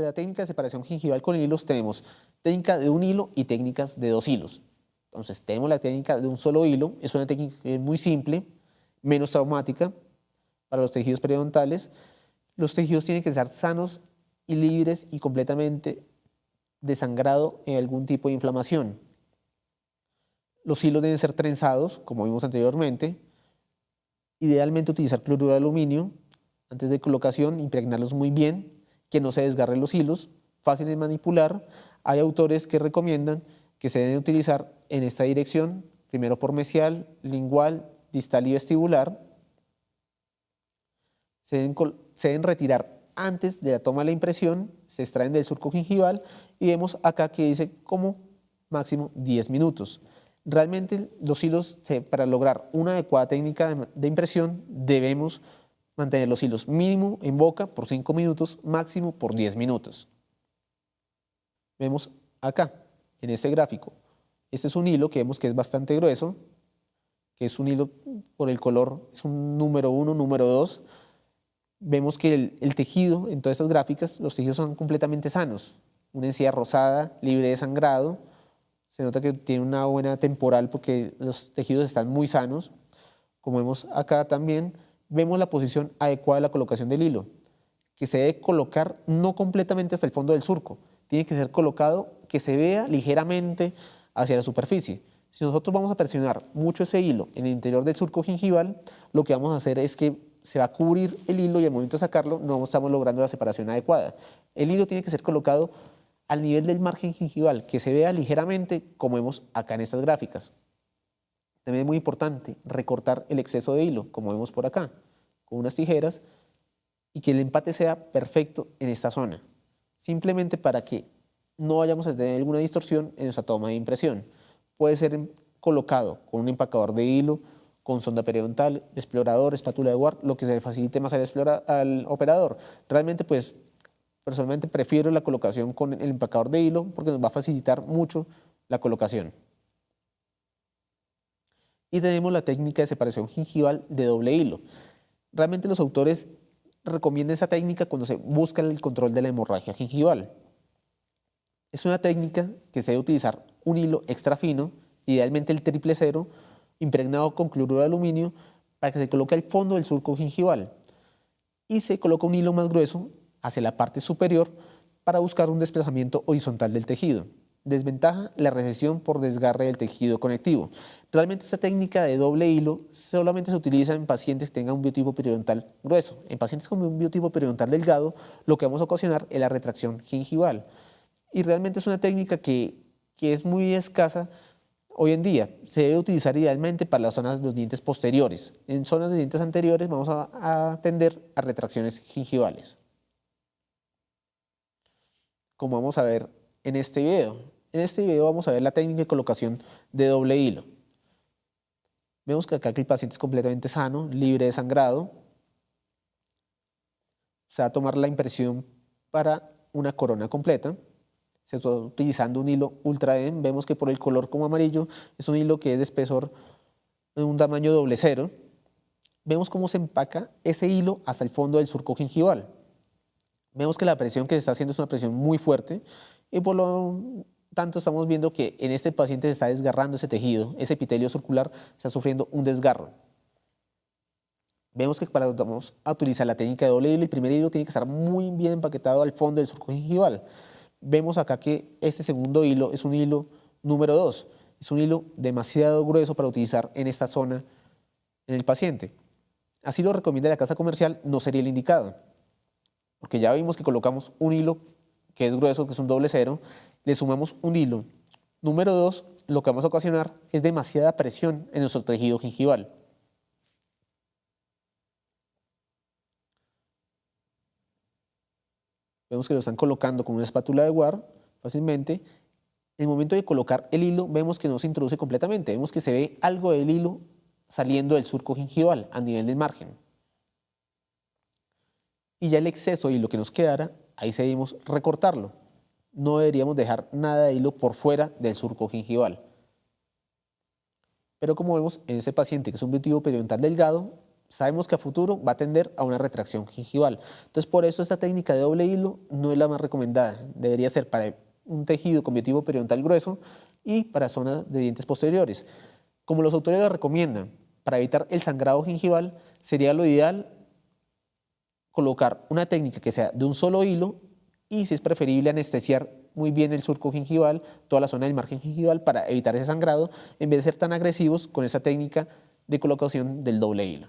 De la técnica de separación gingival con hilos tenemos técnica de un hilo y técnicas de 2 hilos. Entonces tenemos la técnica de un solo hilo, es una técnica que es muy simple, menos traumática para los tejidos periodontales. Los tejidos tienen que estar sanos y libres y completamente de sangrado en algún tipo de inflamación. Los hilos deben ser trenzados, como vimos anteriormente. Idealmente utilizar cloruro de aluminio antes de colocación, impregnarlos muy bien, que no se desgarren los hilos, fácil de manipular. Hay autores que recomiendan que se deben utilizar en esta dirección, primero por mesial, lingual, distal y vestibular. Se deben retirar antes de la toma de la impresión, se extraen del surco gingival y vemos acá que dice como máximo 10 minutos. Realmente los hilos, para lograr una adecuada técnica de impresión, debemos mantener los hilos mínimo en boca por 5 minutos, máximo por 10 minutos. Vemos acá, en este gráfico, este es un hilo que vemos que es bastante grueso, que es un hilo por el color, es un número 1, número 2. Vemos que el tejido, en todas estas gráficas, los tejidos son completamente sanos. Una encía rosada, libre de sangrado. Se nota que tiene una buena temporal porque los tejidos están muy sanos. Como vemos acá también, vemos la posición adecuada de la colocación del hilo, que se debe colocar no completamente hasta el fondo del surco. Tiene que ser colocado que se vea ligeramente hacia la superficie. Si nosotros vamos a presionar mucho ese hilo en el interior del surco gingival, lo que vamos a hacer es que se va a cubrir el hilo y al momento de sacarlo no estamos logrando la separación adecuada. El hilo tiene que ser colocado al nivel del margen gingival, que se vea ligeramente como vemos acá en estas gráficas. También es muy importante recortar el exceso de hilo, como vemos por acá, con unas tijeras, y que el empate sea perfecto en esta zona, simplemente para que no vayamos a tener alguna distorsión en nuestra toma de impresión. Puede ser colocado con un empacador de hilo, con sonda periodontal, explorador, espátula de Ward, lo que se le facilite más al operador. Realmente, pues, personalmente prefiero la colocación con el empacador de hilo porque nos va a facilitar mucho la colocación. Y tenemos la técnica de separación gingival de doble hilo. Realmente los autores recomiendan esa técnica cuando se busca el control de la hemorragia gingival. Es una técnica que se debe utilizar un hilo extra fino, idealmente el 000, impregnado con cloruro de aluminio, para que se coloque al fondo del surco gingival. Y se coloca un hilo más grueso hacia la parte superior para buscar un desplazamiento horizontal del tejido. Desventaja, la recesión por desgarre del tejido conectivo. Realmente esta técnica de doble hilo solamente se utiliza en pacientes que tengan un biotipo periodontal grueso. En pacientes con un biotipo periodontal delgado, lo que vamos a ocasionar es la retracción gingival. Y realmente es una técnica que es muy escasa hoy en día. Se debe utilizar idealmente para las zonas de los dientes posteriores. En zonas de dientes anteriores vamos a tender a retracciones gingivales, como vamos a ver en este video. En este video vamos a ver la técnica de colocación de doble hilo. Vemos que acá el paciente es completamente sano, libre de sangrado. Se va a tomar la impresión para una corona completa. Se está utilizando un hilo Ultra EDEM. Vemos que por el color como amarillo es un hilo que es de espesor de un tamaño 00. Vemos cómo se empaca ese hilo hasta el fondo del surco gingival. Vemos que la presión que se está haciendo es una presión muy fuerte y por lo tanto estamos viendo que en este paciente se está desgarrando ese tejido, ese epitelio circular está sufriendo un desgarro. Vemos que para vamos a utilizar la técnica de doble hilo, el primer hilo tiene que estar muy bien empaquetado al fondo del surco gingival. Vemos acá que este segundo hilo es un hilo número 2, es un hilo demasiado grueso para utilizar en esta zona en el paciente. Así lo recomienda la casa comercial, no sería el indicado, porque ya vimos que colocamos un hilo que es grueso, que es un 00, le sumamos un hilo número 2, lo que vamos a ocasionar es demasiada presión en nuestro tejido gingival. Vemos que lo están colocando con una espátula de Ward fácilmente. En el momento de colocar el hilo, vemos que no se introduce completamente. Vemos que se ve algo del hilo saliendo del surco gingival a nivel del margen. Y ya el exceso de hilo que nos quedara, ahí debemos recortarlo. No deberíamos dejar nada de hilo por fuera del surco gingival. Pero como vemos en ese paciente que es un biotipo periodontal delgado, sabemos que a futuro va a tender a una retracción gingival. Entonces, por eso esta técnica de doble hilo no es la más recomendada. Debería ser para un tejido conjuntivo periodontal grueso y para zonas de dientes posteriores. Como los autores lo recomiendan, para evitar el sangrado gingival, sería lo ideal colocar una técnica que sea de un solo hilo y, si es preferible, anestesiar muy bien el surco gingival, toda la zona del margen gingival, para evitar ese sangrado, en vez de ser tan agresivos con esa técnica de colocación del doble hilo.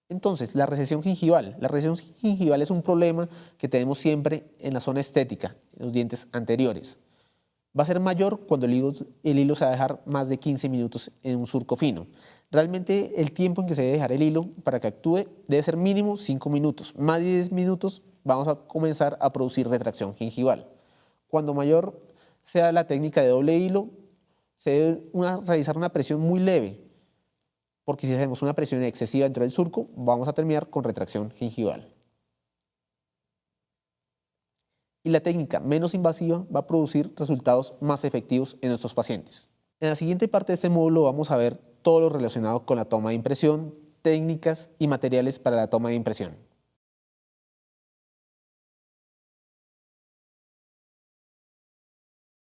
Entonces, la recesión gingival. La recesión gingival es un problema que tenemos siempre en la zona estética, en los dientes anteriores. Va a ser mayor cuando el hilo se va a dejar más de 15 minutos en un surco fino. Realmente el tiempo en que se debe dejar el hilo para que actúe debe ser mínimo 5 minutos. Más de 10 minutos vamos a comenzar a producir retracción gingival. Cuando mayor sea la técnica de doble hilo, se debe realizar una presión muy leve, porque si hacemos una presión excesiva dentro del surco, vamos a terminar con retracción gingival. Y la técnica menos invasiva va a producir resultados más efectivos en nuestros pacientes. En la siguiente parte de este módulo vamos a ver todo lo relacionado con la toma de impresión, técnicas y materiales para la toma de impresión.